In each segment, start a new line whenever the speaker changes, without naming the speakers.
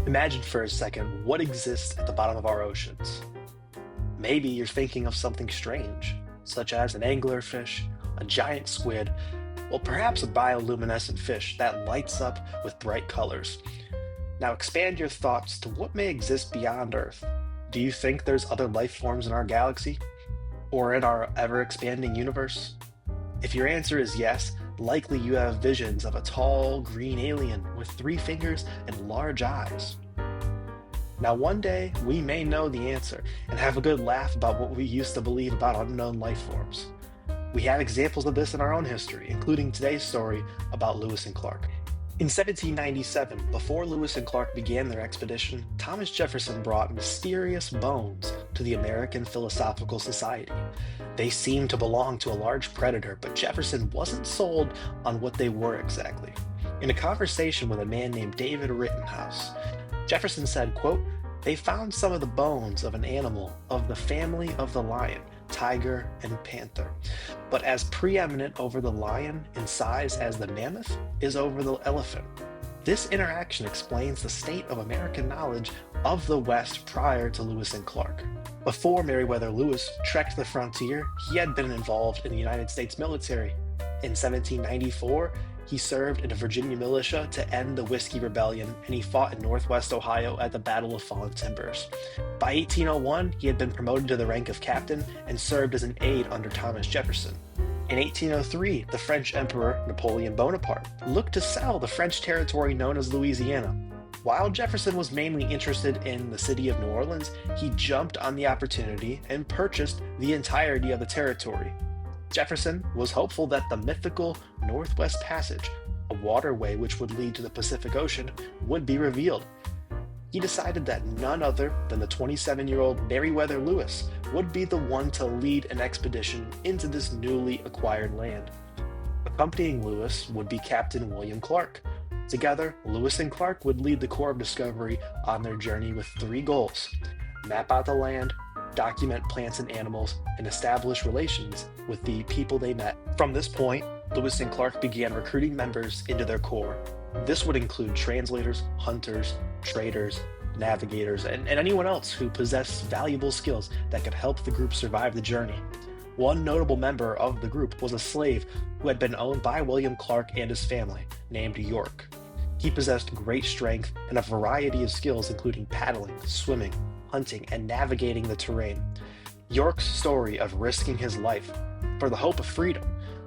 Imagine for a second what exists at the bottom of our oceans. Maybe you're thinking of something strange, such as an anglerfish, a giant squid, well, perhaps a bioluminescent fish that lights up with bright colors. Now expand your thoughts to what may exist beyond Earth. Do you think there's other life forms in our galaxy? Or in our ever-expanding universe? If your answer is yes, likely you have visions of a tall, green alien with three fingers and large eyes. Now, one day, we may know the answer and have a good laugh about what we used to believe about unknown life forms. We have examples of this in our own history, including today's story about Lewis and Clark. In 1797, before Lewis and Clark began their expedition, Thomas Jefferson brought mysterious bones to the American Philosophical Society. They seemed to belong to a large predator, but Jefferson wasn't sold on what they were exactly. In a conversation with a man named David Rittenhouse, Jefferson said, quote, "They found some of the bones of an animal of the family of the lion, tiger, and panther, but as preeminent over the lion in size as the mammoth is over the elephant." This interaction explains the state of American knowledge of the West prior to Lewis and Clark. Before Meriwether Lewis trekked the frontier, he had been involved in the United States military. In 1794, he served in a Virginia militia to end the Whiskey Rebellion, and he fought in Northwest Ohio at the Battle of Fallen Timbers. By 1801, he had been promoted to the rank of captain and served as an aide under Thomas Jefferson. In 1803, the French Emperor Napoleon Bonaparte looked to sell the French territory known as Louisiana. While Jefferson was mainly interested in the city of New Orleans, he jumped on the opportunity and purchased the entirety of the territory. Jefferson was hopeful that the mythical Northwest Passage, a waterway which would lead to the Pacific Ocean, would be revealed. He decided that none other than the 27-year-old Meriwether Lewis would be the one to lead an expedition into this newly acquired land. Accompanying Lewis would be Captain William Clark. Together, Lewis and Clark would lead the Corps of Discovery on their journey with three goals: map out the land, document plants and animals, and establish relations with the people they met. From this point, Lewis and Clark began recruiting members into their corps. This would include translators, hunters, traders, navigators, and anyone else who possessed valuable skills that could help the group survive the journey. One notable member of the group was a slave who had been owned by William Clark and his family, named York. He possessed great strength and a variety of skills, including paddling, swimming, hunting, and navigating the terrain. York's story of risking his life for the hope of freedom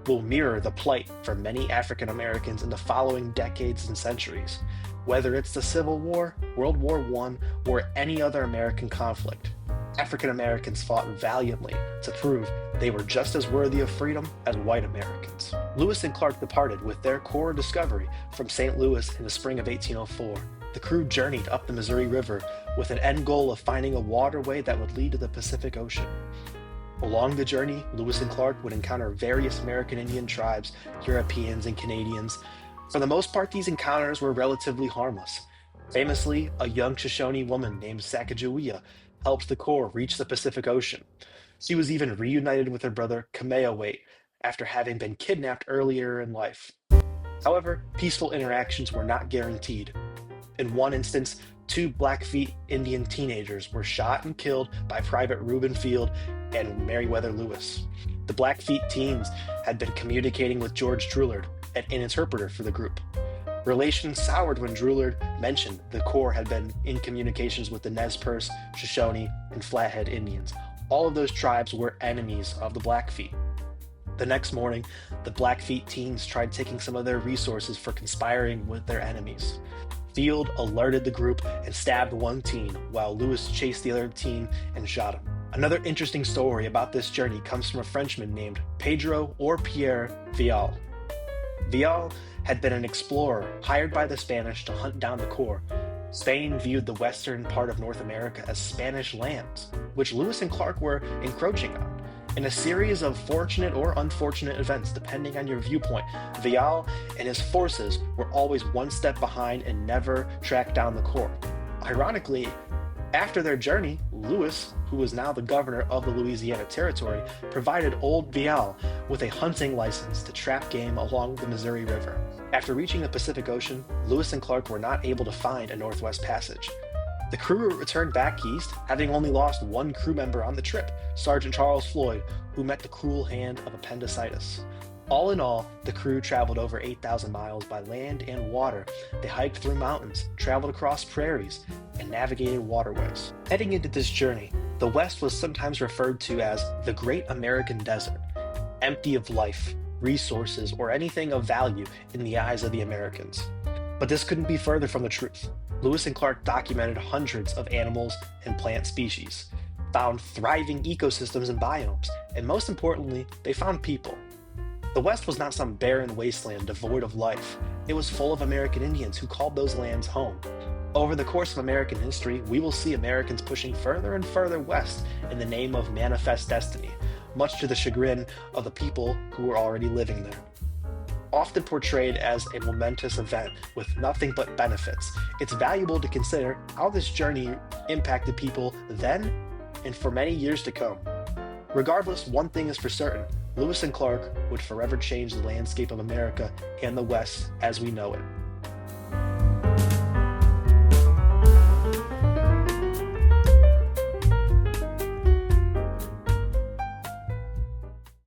will mirror the plight for many African Americans in the following decades and centuries. Whether it's the Civil War, World War I, or any other American conflict, African Americans fought valiantly to prove they were just as worthy of freedom as white Americans. Lewis and Clark departed with their Corps of Discovery from St. Louis in the spring of 1804. The crew journeyed up the Missouri River with an end goal of finding a waterway that would lead to the Pacific Ocean. Along the journey, Lewis and Clark would encounter various American Indian tribes, Europeans, and Canadians. For the most part, these encounters were relatively harmless. Famously, a young Shoshone woman named Sacagawea helped the Corps reach the Pacific Ocean. She was even reunited with her brother Kamehameha after having been kidnapped earlier in life. However, peaceful interactions were not guaranteed. In one instance, two Blackfeet Indian teenagers were shot and killed by Private Reuben Field and Meriwether Lewis. The Blackfeet teens had been communicating with George Droulard, an interpreter for the group. Relations soured when Droulard mentioned the Corps had been in communications with the Nez Perce, Shoshone, and Flathead Indians. All of those tribes were enemies of the Blackfeet. The next morning, the Blackfeet teens tried taking some of their resources for conspiring with their enemies. Field alerted the group and stabbed one teen, while Lewis chased the other teen and shot him. Another interesting story about this journey comes from a Frenchman named Pedro or Pierre Vial. Vial had been an explorer hired by the Spanish to hunt down the Corps. Spain viewed the western part of North America as Spanish lands, which Lewis and Clark were encroaching on. In a series of fortunate or unfortunate events, depending on your viewpoint, Vial and his forces were always one step behind and never tracked down the Corps. Ironically, After their journey, Lewis, who was now the governor of the Louisiana Territory, provided Old Vial with a hunting license to trap game along the Missouri River. After reaching the Pacific Ocean, Lewis and Clark were not able to find a Northwest Passage. The crew returned back east, having only lost one crew member on the trip, Sergeant Charles Floyd, who met the cruel hand of appendicitis. All in all, the crew traveled over 8,000 miles by land and water. They hiked through mountains, traveled across prairies, and navigated waterways. Heading into this journey, the West was sometimes referred to as the Great American Desert, empty of life, resources, or anything of value in the eyes of the Americans. But this couldn't be further from the truth. Lewis and Clark documented hundreds of animals and plant species, found thriving ecosystems and biomes, and most importantly, they found people. The West was not some barren wasteland devoid of life. It was full of American Indians who called those lands home. Over the course of American history, we will see Americans pushing further and further west in the name of manifest destiny, much to the chagrin of the people who were already living there. Often portrayed as a momentous event with nothing but benefits, it's valuable to consider how this journey impacted people then and for many years to come. Regardless, one thing is for certain: Lewis and Clark would forever change the landscape of America and the West as we know it.